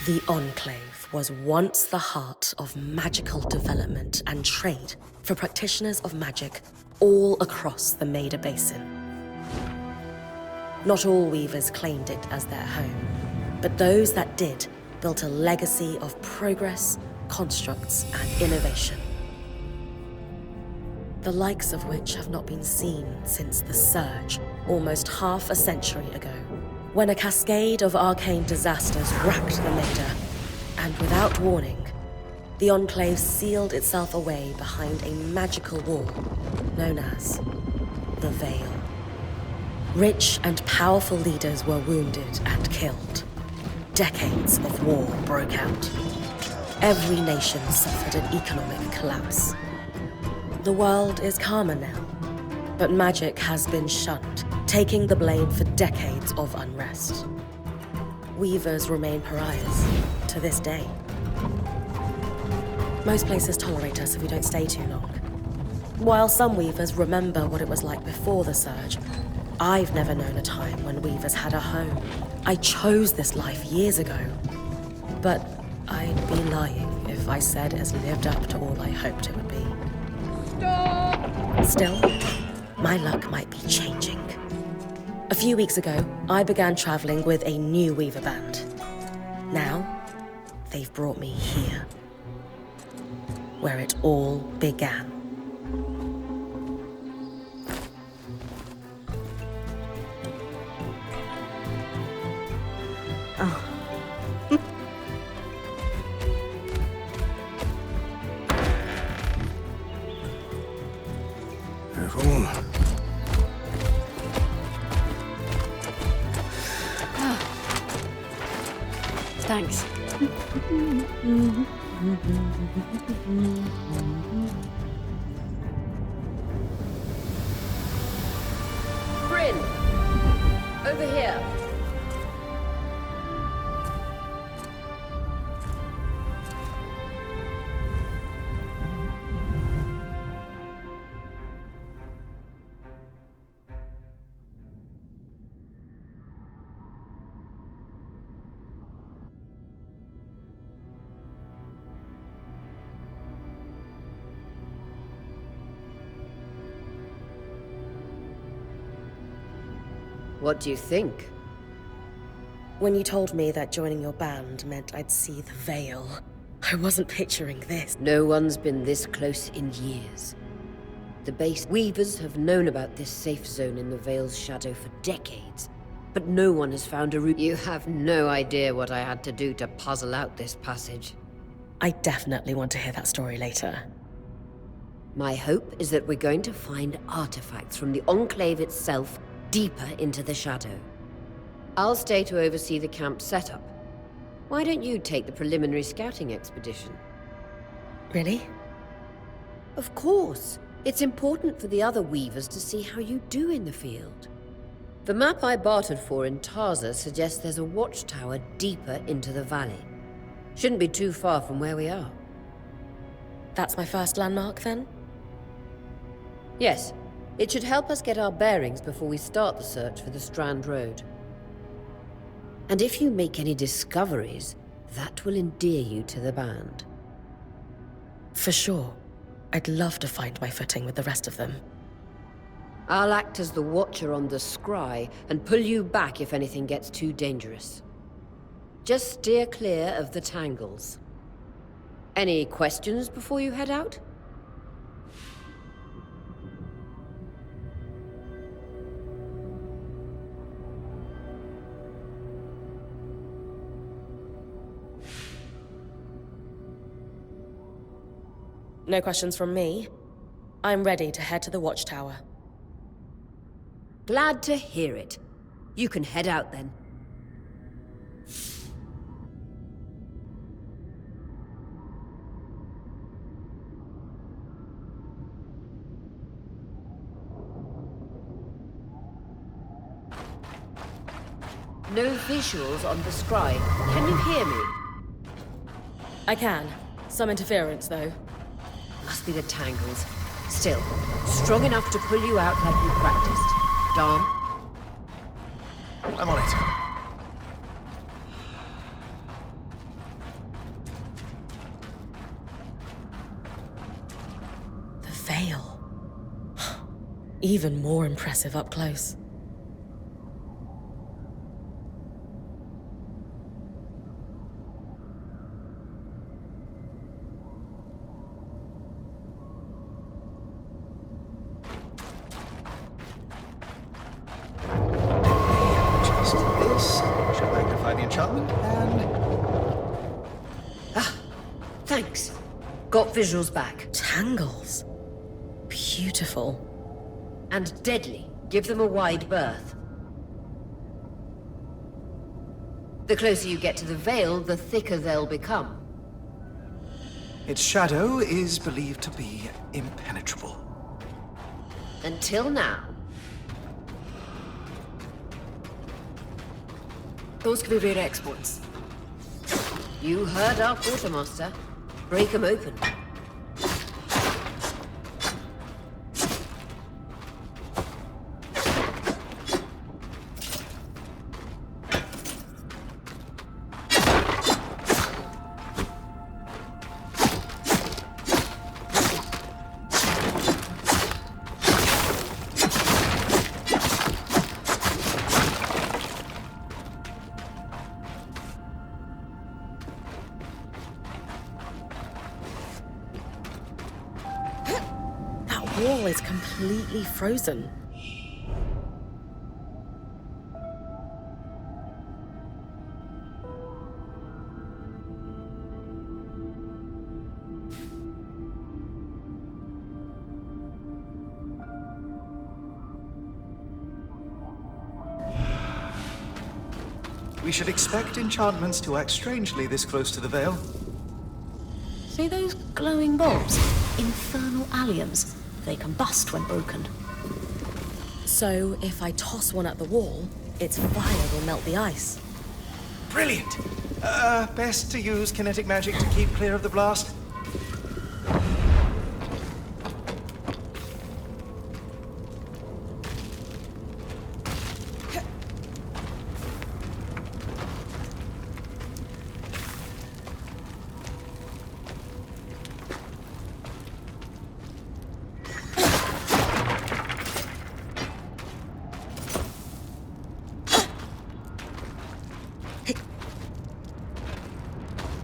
The Enclave was once the heart of magical development and trade for practitioners of magic all across the Maida Basin. Not all weavers claimed it as their home, but those that did built a legacy of progress, constructs, and innovation. The likes of which have not been seen since the Surge, almost half a century ago, when a cascade of arcane disasters racked the Maida, and without warning, the Enclave sealed itself away behind a magical wall known as the Veil. Rich and powerful leaders were wounded and killed. Decades of war broke out. Every nation suffered an economic collapse. The world is calmer now, but magic has been shunned, taking the blame for decades of unrest. Weavers remain pariahs to this day. Most places tolerate us if we don't stay too long. While some weavers remember what it was like before the Surge, I've never known a time when weavers had a home. I chose this life years ago, but I'd be lying if I said it has lived up to all I hoped it would be. Stop! Still, my luck might be changing. A few weeks ago, I began traveling with a new weaver band. Now, they've brought me here, where it all began. Oh. Careful. Thanks. Bryn! Over here. What do you think? When you told me that joining your band meant I'd see the Veil, I wasn't picturing this. No one's been this close in years. The base weavers have known about this safe zone in the Veil's shadow for decades, but no one has found a route. You have no idea what I had to do to puzzle out this passage. I definitely want to hear that story later. My hope is that we're going to find artifacts from the Enclave itself deeper into the shadow. I'll stay to oversee the camp setup. Why don't you take the preliminary scouting expedition? Really? Of course. It's important for the other weavers to see how you do in the field. The map I bartered for in Tarza suggests there's a watchtower deeper into the valley. Shouldn't be too far from where we are. That's my first landmark, then? Yes. It should help us get our bearings before we start the search for the Strand Road. And if you make any discoveries, that will endear you to the band. For sure. I'd love to find my footing with the rest of them. I'll act as the watcher on the scry and pull you back if anything gets too dangerous. Just steer clear of the tangles. Any questions before you head out? No questions from me. I'm ready to head to the watchtower. Glad to hear it. You can head out then. No visuals on the scry. Can you hear me? I can. Some interference, though. Must be the tangles. Still, strong enough to pull you out like you practiced. Dom? I'm on it. veil. Even more impressive up close. Enchantment and... Thanks. Got visuals back. Tangles. Beautiful. And deadly. Give them a wide berth. The closer you get to the veil, the thicker they'll become. Its shadow is believed to be impenetrable. Until now. Those could be rare exports. You heard our quartermaster. Break them open. Wall is completely frozen. We should expect enchantments to act strangely this close to the veil. See those glowing bulbs? Infernal alliums. They combust when broken. So, if I toss one at the wall, its fire will melt the ice. Brilliant! Best to use kinetic magic to keep clear of the blast.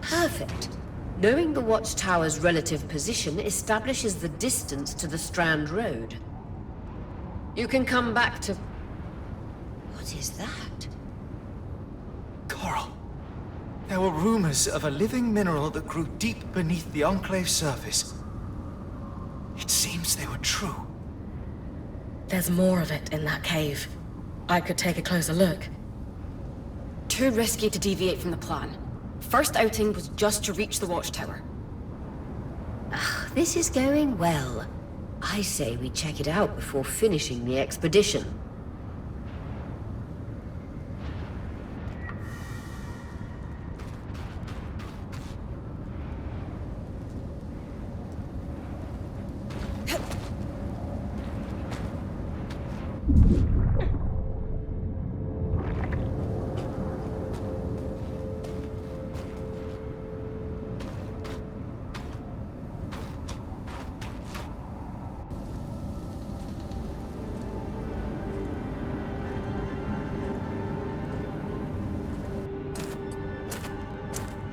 Perfect. Knowing the watchtower's relative position establishes the distance to the Strand Road. You can come back to... What is that? Coral. There were rumors of a living mineral that grew deep beneath the Enclave's surface. It seems they were true. There's more of it in that cave. I could take a closer look. Too risky to deviate from the plan. First outing was just to reach the watchtower. This is going well. I say we check it out before finishing the expedition.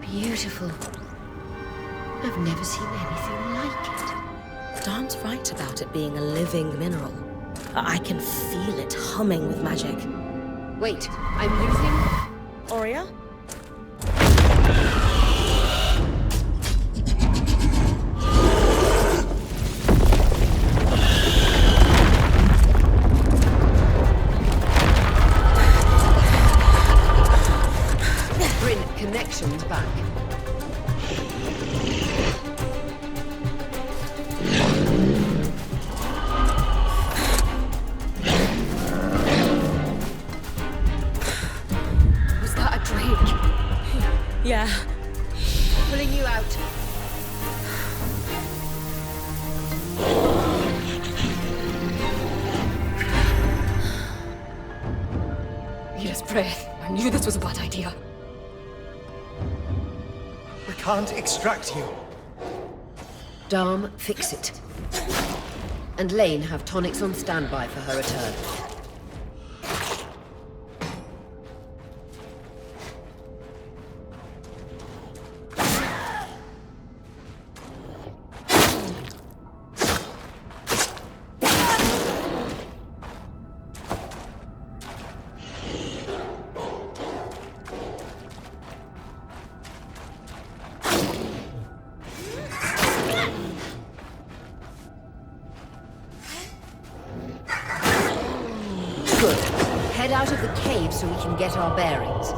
Beautiful. I've never seen anything like it. Dan's right about it being a living mineral. I can feel it humming with magic. Wait, I'm losing... Aurea? Connections back. Was that a drake? Yeah. Pulling you out. Mira's breath. I knew this was a bad idea. We can't extract you. Dharm, fix it. and Lane have tonics on standby for her return. Good. Head out of the cave so we can get our bearings.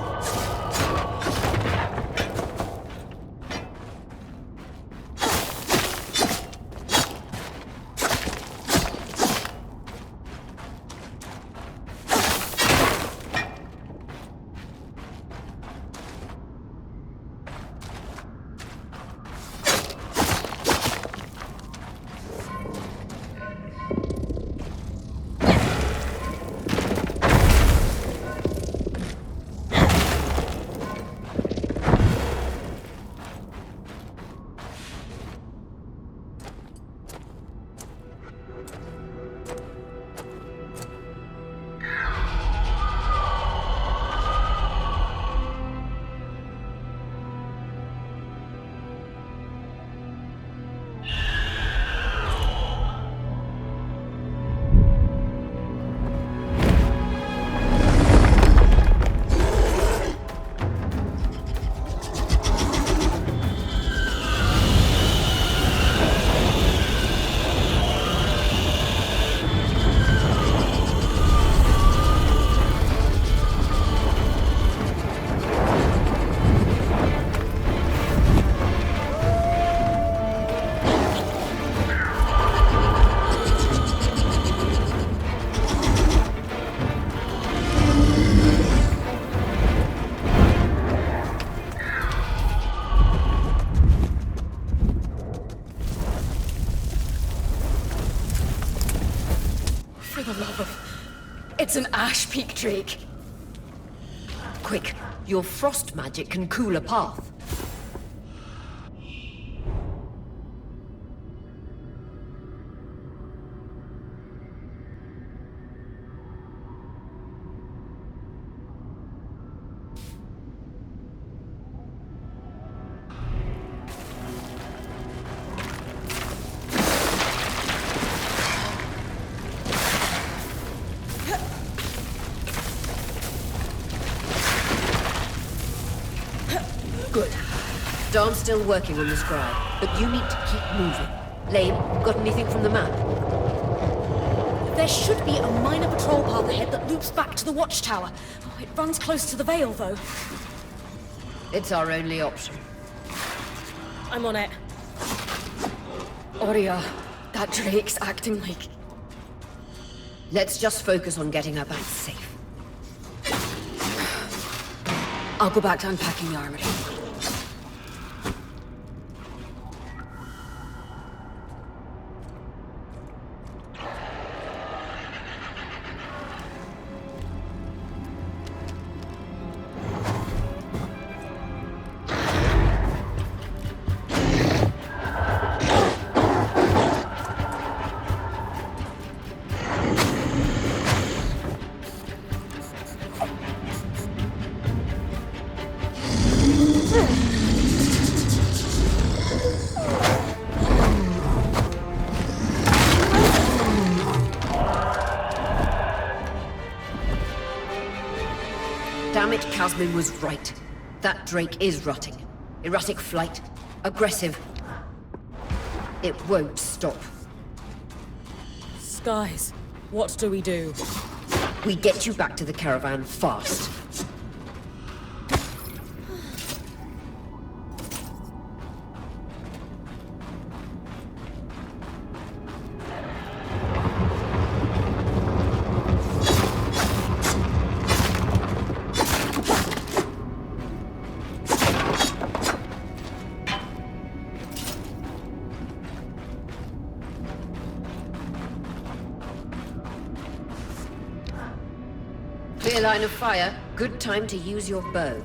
For the love of... It's an Ash Peak Drake. Quick, your frost magic can cool a path. Good. Darn's still working on the scribe, but you need to keep moving. Lane, got anything from the map? There should be a minor patrol path ahead that loops back to the watchtower. Oh, it runs close to the Vale, though. It's our only option. I'm on it. Aurea, that Drake's acting like... Let's just focus on getting her back safe. I'll go back to unpacking the armory. Damn it, Casmin was right. That Drake is rutting. Erratic flight. Aggressive. It won't stop. Skies, what do we do? We get you back to the caravan fast. Clear line of fire. Good time to use your bow.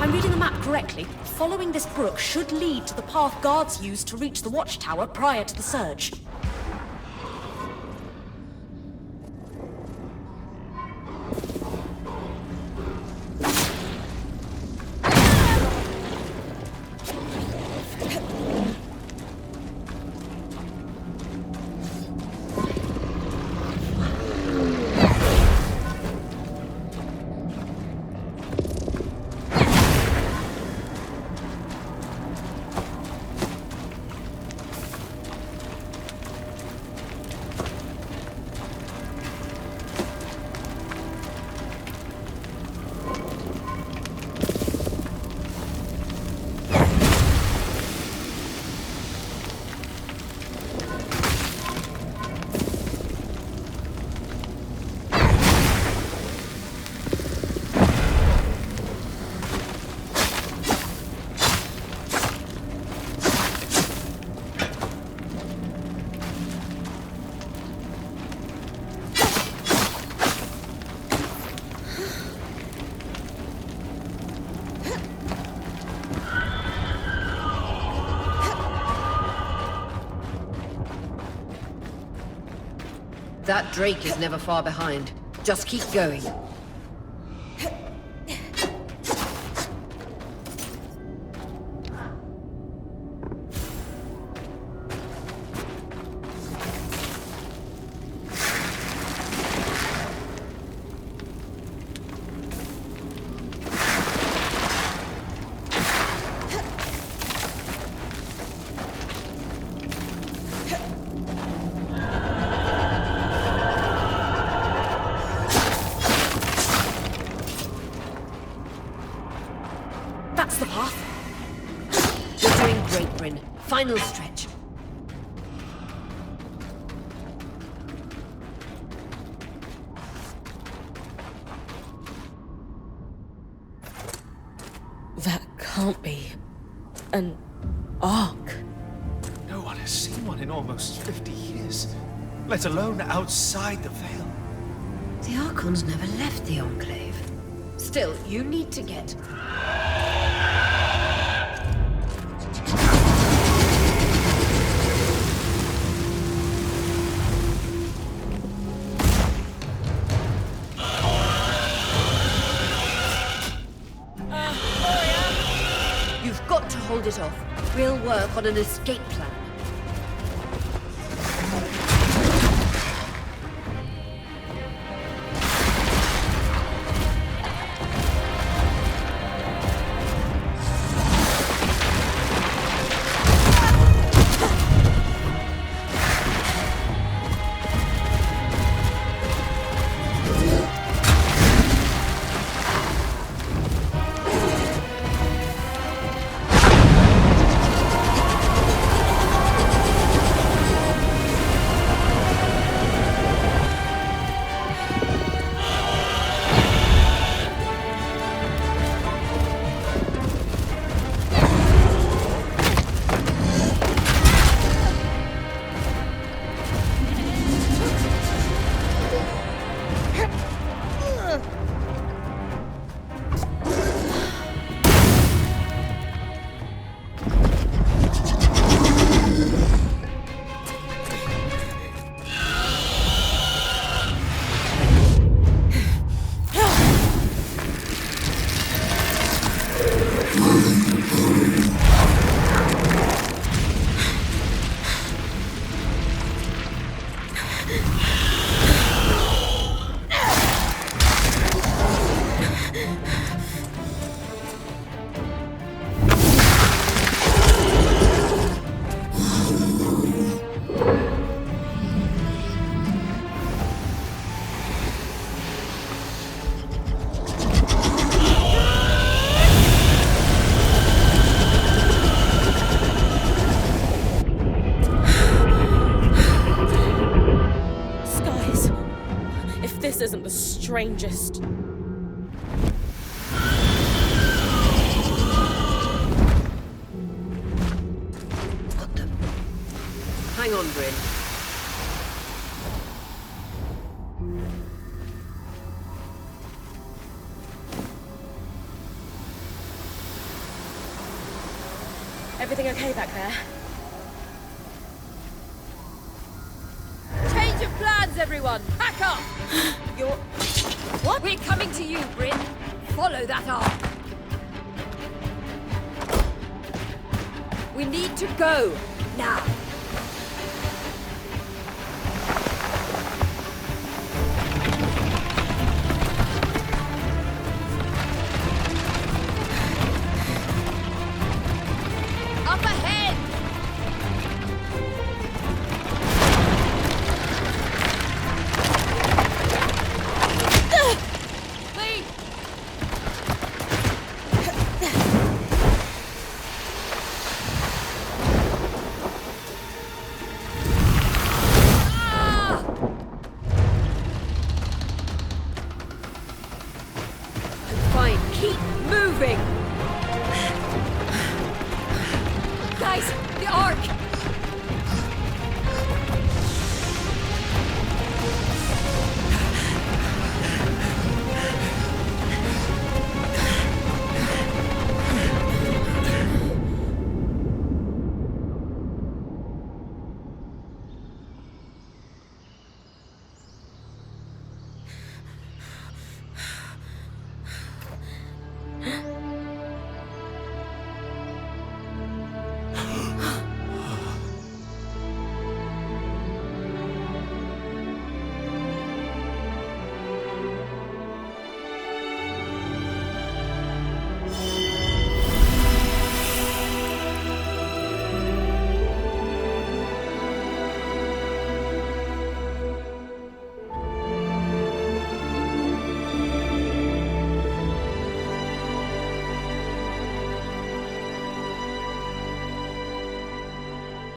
I'm reading the map correctly, following this brook should lead to the path guards used to reach the watchtower prior to the surge. That Drake is never far behind. Just keep going. That's the path. You're doing great, Bryn. Final stretch. That can't be an ark. No one has seen one in almost 50 years, let alone outside the Veil. The Archons never left the Enclave. Still, you need to get... You've got to hold it off. We'll work on an escape plan. This isn't the strangest. What the... Hang on, Bryn. Everything okay back there? Change of plans, everyone! Pack up! You're... What? We're coming to you, Bryn. Follow that arc. We need to go. Now.